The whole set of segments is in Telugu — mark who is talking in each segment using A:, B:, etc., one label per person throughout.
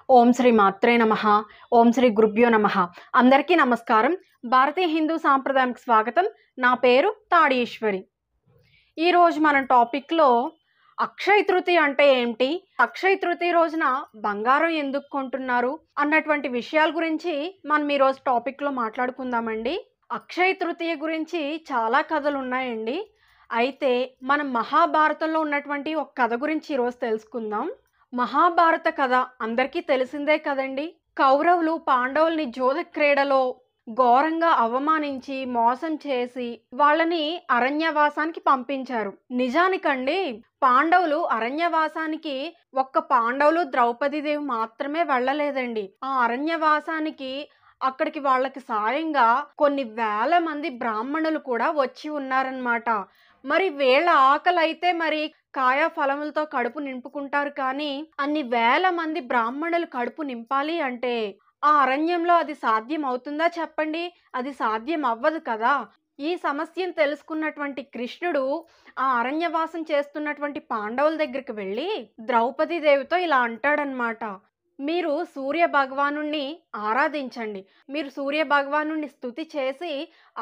A: ఓం శ్రీ మాత్రే నమః. ఓం శ్రీ గురుభ్యో నమః. అందరికీ నమస్కారం. భారతీయ హిందూ సాంప్రదాయానికి స్వాగతం. నా పేరు తాడి ఈశ్వరి. ఈరోజు మన టాపిక్లో అక్షయ తృతీయ అంటే ఏంటి, అక్షయ తృతీయ రోజున బంగారం ఎందుకు కొంటున్నారు అన్నటువంటి విషయాల గురించి మనం ఈరోజు టాపిక్లో మాట్లాడుకుందామండి. అక్షయ తృతీయ గురించి చాలా కథలు ఉన్నాయండి. అయితే మనం మహాభారతంలో ఉన్నటువంటి ఒక కథ గురించి ఈరోజు తెలుసుకుందాం. మహాభారత కథ అందరికీ తెలిసిందే కదండి. కౌరవులు పాండవుల్ని జోద క్రీడలో ఘోరంగా అవమానించి మోసం చేసి వాళ్ళని అరణ్యవాసానికి పంపించారు. నిజానికండి పాండవులు అరణ్యవాసానికి ఒక్క పాండవులు ద్రౌపదీదేవి మాత్రమే వెళ్ళలేదండి. ఆ అరణ్యవాసానికి అక్కడికి వాళ్ళకి సాయంగా కొన్ని వేల మంది బ్రాహ్మణులు కూడా వచ్చి ఉన్నారన్నమాట. మరి వీళ్ళ ఆకలి అయితే మరి కాయ ఫలములతో కడుపు నింపుకుంటారు, కానీ అన్ని వేల మంది బ్రాహ్మణులు కడుపు నింపాలి అంటే ఆ అరణ్యంలో అది సాధ్యం అవుతుందా చెప్పండి? అది సాధ్యం అవ్వదు కదా. ఈ సమస్యను తెలుసుకున్నటువంటి కృష్ణుడు ఆ అరణ్యవాసం చేస్తున్నటువంటి పాండవుల దగ్గరికి వెళ్ళి ద్రౌపదీదేవితో ఇలా అంటాడనమాట. మీరు సూర్య భగవానుణ్ణి ఆరాధించండి. మీరు సూర్య భగవానుణ్ణి స్తుతి చేసి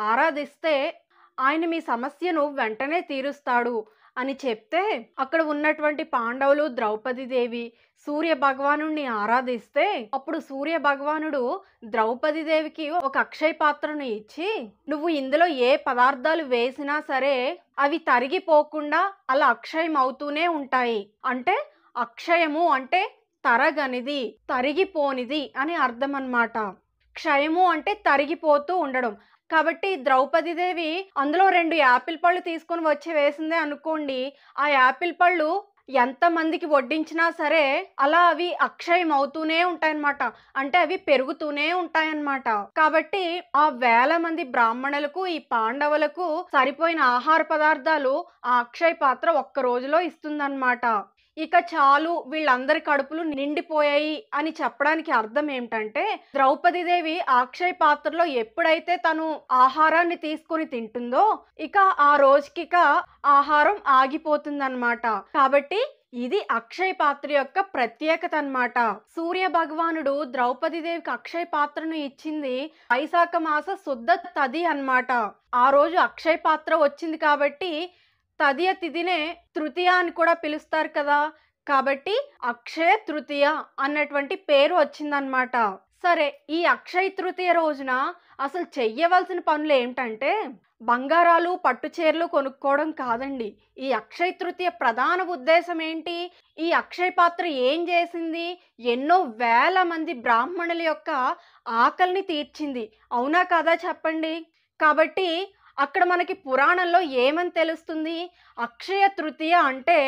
A: ఆరాధిస్తే ఆయన మీ సమస్యను వెంటనే తీరుస్తాడు అని చెప్తే, అక్కడ ఉన్నటువంటి పాండవులు ద్రౌపదీదేవి సూర్య భగవానుణ్ణి ఆరాధిస్తే అప్పుడు సూర్య భగవానుడు ద్రౌపదీదేవికి ఒక అక్షయ పాత్రను ఇచ్చి, నువ్వు ఇందులో ఏ పదార్థాలు వేసినా సరే అవి తరిగిపోకుండా అలా అక్షయం అవుతూనే ఉంటాయి. అంటే అక్షయము అంటే తరగనిది, తరిగిపోనిది అని అర్థం అన్నమాట. క్షయము అంటే తరిగిపోతూ ఉండడం. కాబట్టి ద్రౌపదీదేవి అందులో 2 యాపిల్ పళ్ళు తీసుకొని వచ్చి వేసిందే అనుకోండి, ఆ యాపిల్ పళ్ళు ఎంతమందికి వడ్డించినా సరే అలా అవి అక్షయం అవుతూనే ఉంటాయన్నమాట. అంటే అవి పెరుగుతూనే ఉంటాయన్నమాట. కాబట్టి ఆ వేల మంది బ్రాహ్మణులకు, ఈ పాండవులకు సరిపోయిన ఆహార పదార్థాలు ఆ అక్షయ పాత్ర ఒక్క రోజులో ఇస్తుందన్నమాట. ఇక చాలు, వీళ్ళందరి కడుపులు నిండిపోయాయి అని చెప్పడానికి అర్థం ఏమిటంటే, ద్రౌపదీదేవి అక్షయ పాత్రలో ఎప్పుడైతే తను ఆహారాన్ని తీసుకొని తింటుందో ఇక ఆ రోజుకిక ఆహారం ఆగిపోతుందన్నమాట. కాబట్టి ఇది అక్షయ పాత్ర యొక్క ప్రత్యేకత అన్నమాట. సూర్య భగవానుడు ద్రౌపదీదేవికి అక్షయ పాత్రను ఇచ్చింది వైశాఖ మాస శుద్ధ తది అన్నమాట. ఆ రోజు అక్షయ పాత్ర వచ్చింది కాబట్టి తదియ తిథినే తృతీయ అని కూడా పిలుస్తారు కదా. కాబట్టి అక్షయ తృతీయ అన్నటువంటి పేరు వచ్చిందనమాట. సరే, ఈ అక్షయ తృతీయ రోజున అసలు చెయ్యవలసిన పనులు ఏమిటంటే, బంగారాలు పట్టు చీరలు కొనుక్కోవడం కాదండి. ఈ అక్షయ తృతీయ ప్రధాన ఉద్దేశం ఏంటి? ఈ అక్షయ పాత్ర ఏం చేసింది? ఎన్నో వేల మంది బ్రాహ్మణుల యొక్క ఆకలిని తీర్చింది. అవునా కదా చెప్పండి. కాబట్టి అక్కడ మనకి పురాణంలో ఏమని తెలుస్తుంది? అక్షయ తృతీయ అంటే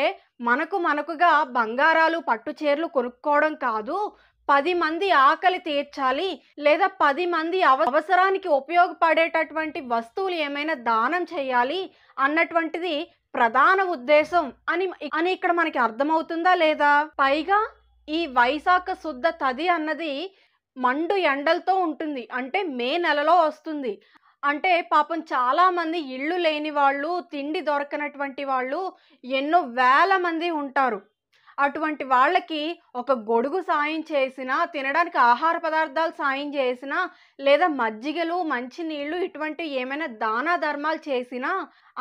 A: మనకుగా బంగారాలు పట్టు చీరలు కొనుక్కోవడం కాదు, 10 మంది ఆకలి తీర్చాలి, లేదా 10 మంది అవసరానికి ఉపయోగపడేటటువంటి వస్తువులు ఏమైనా దానం చేయాలి అన్నటువంటిది ప్రధాన ఉద్దేశం అని ఇక్కడ మనకి అర్థమవుతుందా లేదా? పైగా ఈ వైశాఖ శుద్ధ తది అన్నది మండు ఎండలతో ఉంటుంది. అంటే మే నెలలో వస్తుంది. అంటే పాపం చాలా మంది ఇళ్ళు లేని వాళ్ళు, తిండి దొరకనటువంటి వాళ్ళు ఎన్నో వేల మంది ఉంటారు. అటువంటి వాళ్ళకి ఒక గొడుగు సాయం చేసినా, తినడానికి ఆహార పదార్థాలు సాయం చేసినా, లేదా మజ్జిగలు మంచినీళ్ళు ఇటువంటి ఏమైనా దాన ధర్మాలు చేసినా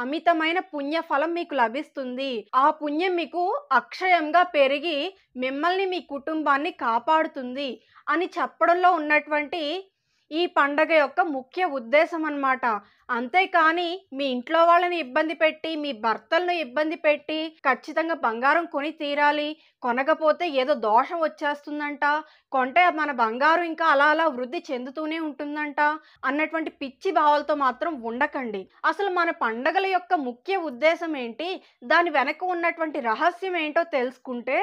A: అమితమైన పుణ్య ఫలం మీకు లభిస్తుంది. ఆ పుణ్యం మీకు అక్షయంగా పెరిగి మిమ్మల్ని మీ కుటుంబాన్ని కాపాడుతుంది అని చెప్పడంలో ఉన్నటువంటి ఈ పండగ యొక్క ముఖ్య ఉద్దేశం అన్నమాట. అంతేకాని మీ ఇంట్లో వాళ్ళని ఇబ్బంది పెట్టి, మీ భర్తలను ఇబ్బంది పెట్టి ఖచ్చితంగా బంగారం కొని తీరాలి, కొనకపోతే ఏదో దోషం వచ్చేస్తుందంట, కొంటే మన బంగారం ఇంకా అలా అలా వృద్ధి చెందుతూనే ఉంటుందంట అన్నటువంటి పిచ్చి భావాలతో మాత్రం ఉండకండి. అసలు మన పండగల యొక్క ముఖ్య ఉద్దేశం ఏంటి, దాని వెనక ఉన్నటువంటి రహస్యం ఏంటో తెలుసుకుంటే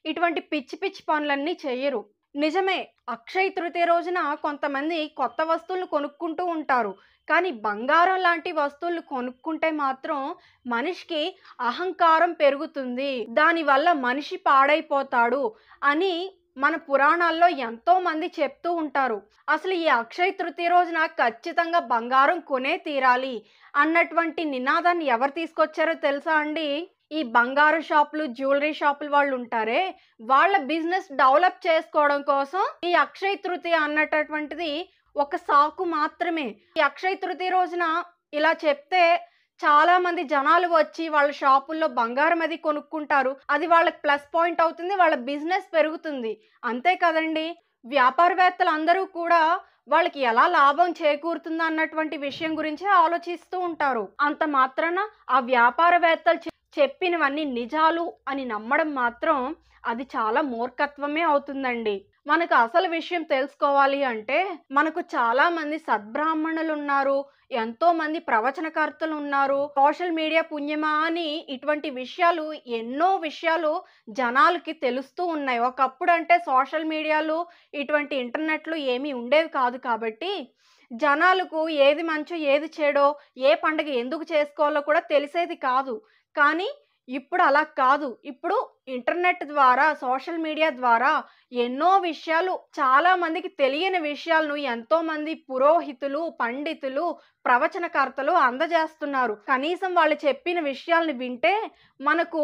A: ఇటువంటి పిచ్చి పిచ్చి పనులన్నీ చెయ్యరు. నిజమే, అక్షయ తృతీయ రోజున కొంతమంది కొత్త వస్తువులు కొనుక్కుంటూ ఉంటారు. కానీ బంగారం లాంటి వస్తువులు కొనుక్కుంటే మాత్రం మనిషికి అహంకారం పెరుగుతుంది, దానివల్ల మనిషి పాడైపోతాడు అని మన పురాణాల్లో ఎంతో మంది చెప్తూ ఉంటారు. అసలు ఈ అక్షయ తృతీయ రోజున ఖచ్చితంగా బంగారం కొనే తీరాలి అన్నటువంటి నినాదాన్ని ఎవరు తీసుకొచ్చారో తెలుసా అండి? ఈ బంగారు షాపులు, జ్యువెలరీ షాపులు వాళ్ళు ఉంటారే, వాళ్ళ బిజినెస్ డెవలప్ చేసుకోవడం కోసం ఈ అక్షయ తృతీయ అన్నటటువంటిది ఒక సాకు మాత్రమే. ఈ అక్షయ తృతీయ రోజున ఇలా చెప్తే చాలా మంది జనాలు వచ్చి వాళ్ళ షాపుల్లో బంగారం అది కొనుక్కుంటారు. అది వాళ్ళకి ప్లస్ పాయింట్ అవుతుంది. వాళ్ళ బిజినెస్ పెరుగుతుంది. అంతే కదండి! వ్యాపారవేత్తలు అందరూ కూడా వాళ్ళకి ఎలా లాభం చేకూరుతుందా అన్నటువంటి విషయం గురించే ఆలోచిస్తూ ఉంటారు. అంత మాత్రాన ఆ వ్యాపారవేత్తలు చెప్పినవన్నీ నిజాలు అని నమ్మడం మాత్రం అది చాలా మూర్ఖత్వమే అవుతుందండి. మనకు అసలు విషయం తెలుసుకోవాలి అంటే మనకు చాలా మంది సద్బ్రాహ్మణులు ఉన్నారు, ఎంతో మంది ప్రవచనకర్తలు ఉన్నారు. సోషల్ మీడియా పుణ్యమా అని ఇటువంటి విషయాలు, ఎన్నో విషయాలు జనాలకి తెలుస్తూ ఉన్నాయి. ఒకప్పుడు అంటే సోషల్ మీడియాలు, ఇటువంటి ఇంటర్నెట్లు ఏమీ ఉండేవి కాదు కాబట్టి జనాలకు ఏది మంచో ఏది చెడో, ఏ పండుగ ఎందుకు చేసుకోవాలో కూడా తెలిసేది కాదు. కానీ ఇప్పుడు అలా కాదు. ఇప్పుడు ఇంటర్నెట్ ద్వారా, సోషల్ మీడియా ద్వారా ఎన్నో విషయాలు, చాలా మందికి తెలియని విషయాలను ఎంతోమంది పురోహితులు, పండితులు, ప్రవచనకర్తలు అందజేస్తున్నారు. కనీసం వాళ్ళు చెప్పిన విషయాలను వింటే మనకు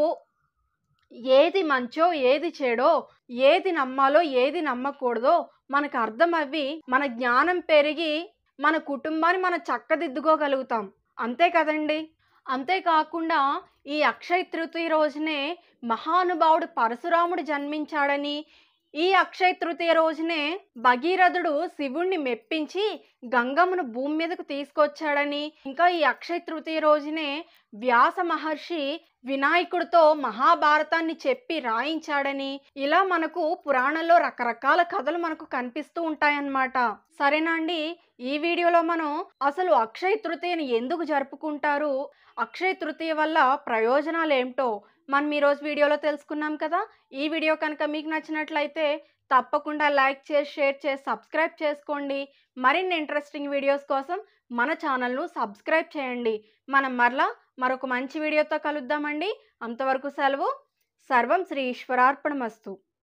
A: ఏది మంచో ఏది చెడో, ఏది నమ్మాలో ఏది నమ్మకూడదో మనకు అర్థమవ్వి మన జ్ఞానం పెరిగి మన కుటుంబాన్ని మనం చక్కదిద్దుకోగలుగుతాం. అంతే కదండి! అంతేకాకుండా ఈ అక్షయ తృతీయ రోజునే మహానుభావుడు పరశురాముడు జన్మించాడని, ఈ అక్షయ తృతీయ రోజునే భగీరథుడు శివుణ్ణి మెప్పించి గంగమ్మను భూమి మీదకు తీసుకొచ్చాడని, ఇంకా ఈ అక్షయ తృతీయ రోజునే వ్యాస మహర్షి వినాయకుడితో మహాభారతాన్ని చెప్పి రాయించాడని, ఇలా మనకు పురాణంలో రకరకాల కథలు మనకు కనిపిస్తూ ఉంటాయన్నమాట. సరేనా అండి? ఈ వీడియోలో మనం అసలు అక్షయ తృతీయని ఎందుకు జరుపుకుంటారు, అక్షయ తృతీయ వల్ల ప్రయోజనాలు ఏమిటో మనం ఈరోజు వీడియోలో తెలుసుకున్నాం కదా. ఈ వీడియో కనుక మీకు నచ్చినట్లయితే తప్పకుండా లైక్ చేసి, షేర్ చేసి, సబ్స్క్రైబ్ చేసుకోండి. మరిన్ని ఇంట్రెస్టింగ్ వీడియోస్ కోసం మన ఛానల్ను సబ్స్క్రైబ్ చేయండి. మనం మరొక మంచి వీడియోతో కలుద్దామండి. అంతవరకు సెలవు. సర్వం శ్రీ ఈశ్వరార్పణమస్తు.